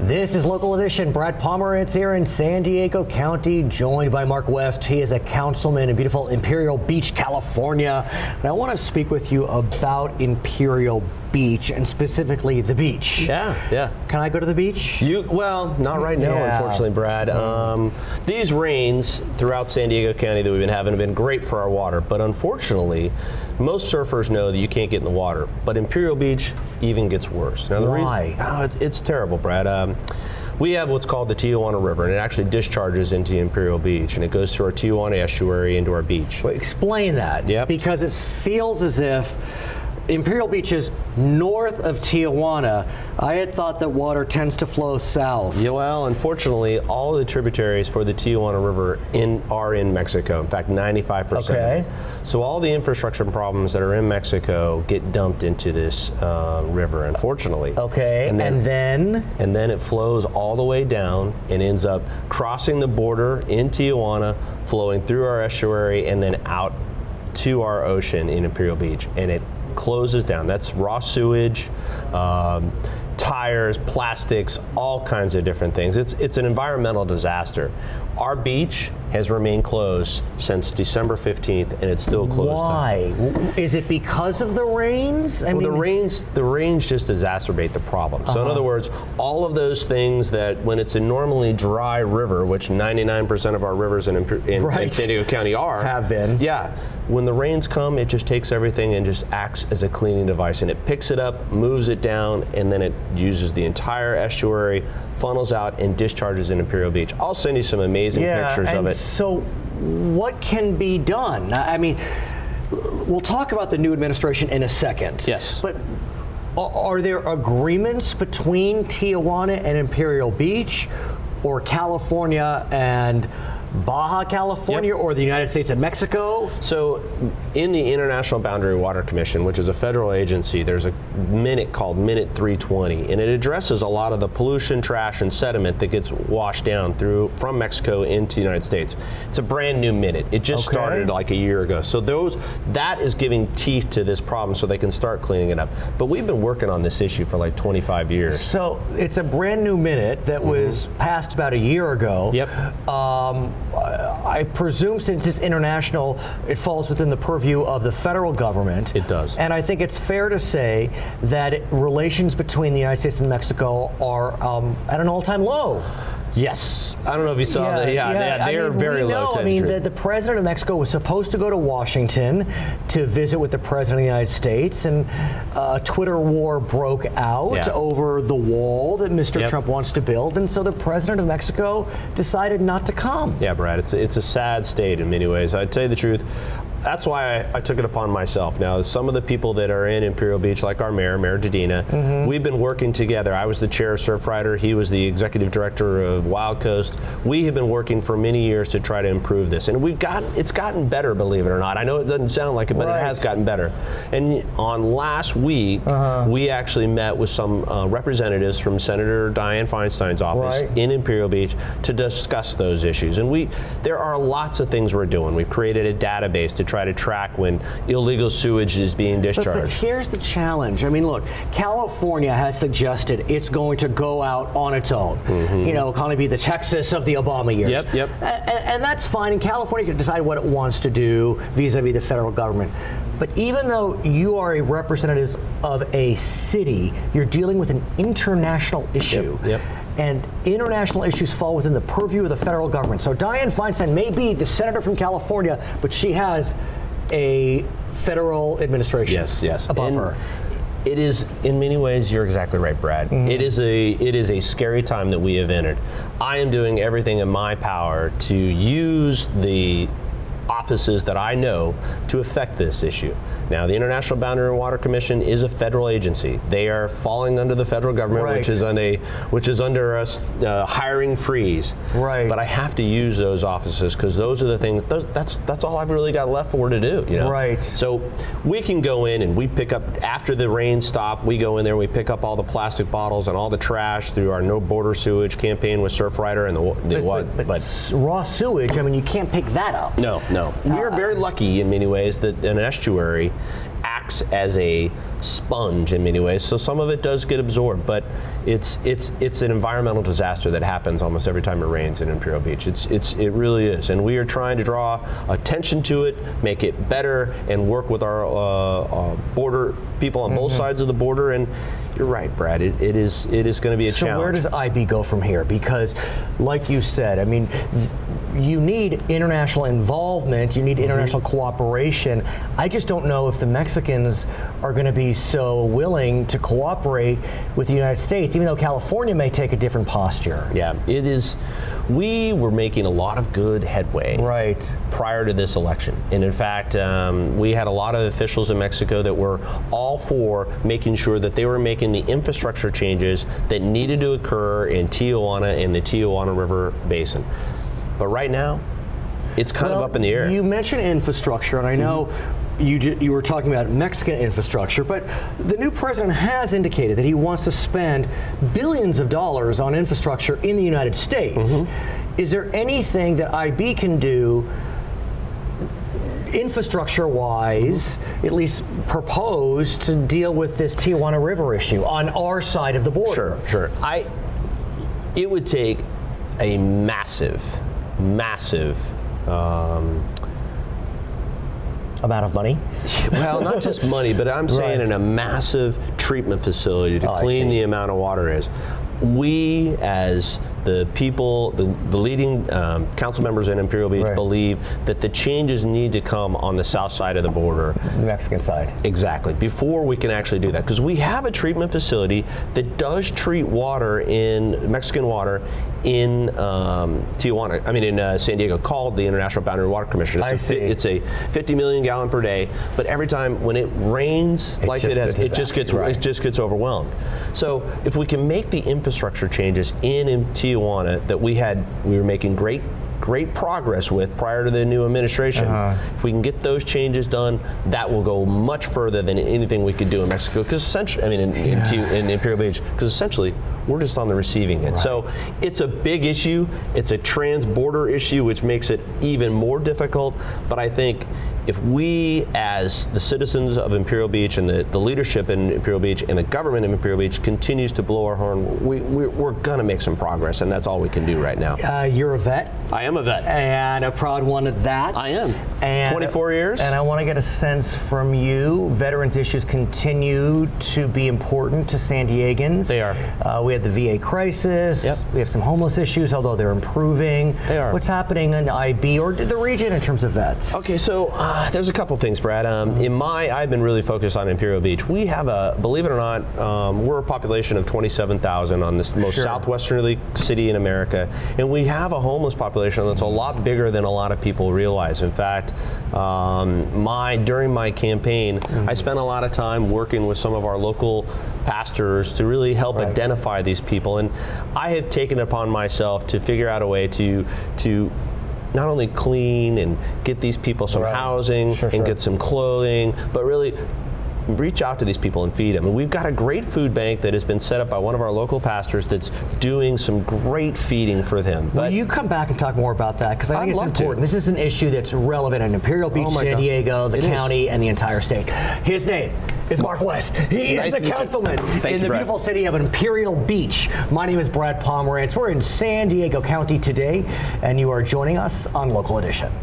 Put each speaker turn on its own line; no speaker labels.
This is Local Edition. Brad Pomerance here in San Diego County, joined by Mark West. He is a councilman in beautiful Imperial Beach, California. And I want to speak with you about Imperial Beach and specifically the beach.
Yeah.
Can I go to the beach?
Well, not right now, unfortunately, Brad. These rains throughout San Diego County that we've been having have been great for our water, but unfortunately, most surfers know that you can't get in the water. But Imperial Beach even gets worse. Now,
Why?
It's terrible, Brad. We have what's called the Tijuana River, and it actually discharges into Imperial Beach, and it goes through our Tijuana estuary into our beach.
Well, explain that.
Yep.
Because it feels as if Imperial Beach is north of Tijuana. I had thought that water tends to flow south.
Yeah, well, unfortunately, all of the tributaries for the Tijuana River are in Mexico. In fact, 95%.
Okay.
So all the infrastructure problems that are in Mexico get dumped into this river, unfortunately.
Okay, and then
it flows all the way down and ends up crossing the border in Tijuana, flowing through our estuary, and then out to our ocean in Imperial Beach, and it closes down. That's raw sewage, tires, plastics, all kinds of different things. It's an environmental disaster. Our beach has remained closed since December 15th, and it's still closed.
Why? Is it because of the rains?
The rains just exacerbate the problem. So in other words, all of those things that when it's a normally dry river, which 99% of our rivers in San Diego County
have been.
Yeah. When the rains come, it just takes everything and just acts as a cleaning device, and it picks it up, moves it down, and then it uses the entire estuary, funnels out, and discharges in Imperial Beach. I'll send you some amazing pictures of it.
So what can be done? I mean, we'll talk about the new administration in a second.
Yes.
But are there agreements between Tijuana and Imperial Beach, or California and Baja California, or the United States and Mexico?
So in the International Boundary Water Commission, which is a federal agency, there's a minute called Minute 320, and it addresses a lot of the pollution, trash, and sediment that gets washed down from Mexico into the United States. It's a brand new minute. It just started like a year ago. So that is giving teeth to this problem so they can start cleaning it up. But we've been working on this issue for like 25 years.
So it's a brand new minute that was passed about a year ago.
Yep.
I presume since it's international, it falls within the purview of the federal government.
It does.
And I think it's fair to say that relations between the United States and Mexico are at an all-time low.
Yes. I don't know if you saw that. They are very low.
I mean, the president of Mexico was supposed to go to Washington to visit with the president of the United States, and a Twitter war broke out over the wall that Mr. Trump wants to build, and so the president of Mexico decided not to come.
Yeah, Brad, it's a sad state in many ways. I'd tell you the truth. That's why I took it upon myself. Now, some of the people that are in Imperial Beach, like our mayor, Mayor Jadina, we've been working together. I was the chair of Surfrider. He was the executive director of Wild Coast. We have been working for many years to try to improve this, and it's gotten better, believe it or not. I know it doesn't sound like it, but it has gotten better. And on last week, we actually met with some representatives from Senator Dianne Feinstein's office in Imperial Beach to discuss those issues. And there are lots of things we're doing. We've created a database to try to track when illegal sewage is being discharged.
But here's the challenge. I mean, look, California has suggested it's going to go out on its own. You know, kind of be the Texas of the Obama years.
Yep.
And that's fine. And California can decide what it wants to do vis-a-vis the federal government. But even though you are a representative of a city, you're dealing with an international issue. And international issues fall within the purview of the federal government. So Dianne Feinstein may be the senator from California, but she has a federal administration above her.
It is, in many ways, you're exactly right, Brad. It is a scary time that we have entered. I am doing everything in my power to use the offices that I know to affect this issue. Now, the International Boundary and Water Commission is a federal agency. They are falling under the federal government, which is under a hiring freeze. But I have to use those offices because those are the things. That's all I've really got left for to do. You know. So we can go in and we pick up after the rains stop. We go in there. We pick up all the plastic bottles and all the trash through our No Border Sewage campaign with Surfrider and
but raw sewage. I mean, you can't pick that up.
No. We are very lucky in many ways that an estuary acts as a sponge in many ways. So some of it does get absorbed, but it's an environmental disaster that happens almost every time it rains in Imperial Beach. It really is, and we are trying to draw attention to it, make it better, and work with our border people on both sides of the border. And you're right, Brad. It is going to be a challenge.
So where does IB go from here? Because, like you said, I mean, you need international involvement, you need international cooperation. I just don't know if the Mexicans are going to be so willing to cooperate with the United States, even though California may take a different posture.
Yeah, it is. We were making a lot of good headway prior to this election. And in fact, we had a lot of officials in Mexico that were all for making sure that they were making the infrastructure changes that needed to occur in Tijuana and the Tijuana River Basin. But right now, it's kind of up in the air.
You mentioned infrastructure, and I know you were talking about Mexican infrastructure, but the new president has indicated that he wants to spend billions of dollars on infrastructure in the United States. Is there anything that IB can do infrastructure-wise, at least propose, to deal with this Tijuana River issue on our side of the border?
Sure. It would take a massive
amount of money?
Well, not just money, but I'm saying in a massive treatment facility to clean the amount of water is. We, as the people, the leading council members in Imperial Beach, believe that the changes need to come on the south side of the border.
The Mexican side.
Exactly, before we can actually do that. Because we have a treatment facility that does treat water Mexican water in Tijuana, in San Diego, called the International Boundary Water Commission. It's a 50 million gallon per day, but every time when it rains it just gets overwhelmed. So if we can make the infrastructure changes in Tijuana that we were making great progress with prior to the new administration. If we can get those changes done, that will go much further than anything we could do in Mexico. Because essentially, in Imperial Beach, because essentially we're just on the receiving end. So it's a big issue. It's a trans-border issue, which makes it even more difficult. But I think if we, as the citizens of Imperial Beach and the leadership in Imperial Beach and the government of Imperial Beach continues to blow our horn, we're going to make some progress, and that's all we can do right now.
You're a vet.
I am a vet.
And a proud one at that.
I am.
And
24 years.
And I want to get a sense from you. Veterans issues continue to be important to San Diegans.
They are.
We had the VA crisis.
Yep.
We have some homeless issues, although they're improving.
They are.
What's happening in IB or the region in terms of vets?
Okay, so there's a couple things, Brad. I've been really focused on Imperial Beach. We have believe it or not, we're a population of 27,000 on this most southwesterly city in America, and we have a homeless population that's a lot bigger than a lot of people realize. In fact, during my campaign, I spent a lot of time working with some of our local pastors to really help identify these people, and I have taken it upon myself to figure out a way to not only clean and get these people some housing and get some clothing, but really reach out to these people and feed them. And we've got a great food bank that has been set up by one of our local pastors that's doing some great feeding for them.
Will you come back and talk more about that? Because I think it's important. This is an issue that's relevant in Imperial Beach, San Diego, the county, and the entire state. His name is Mark West. He is a councilman in the beautiful city of Imperial Beach. My name is Brad Pomerance. We're in San Diego County today, and you are joining us on Local Edition.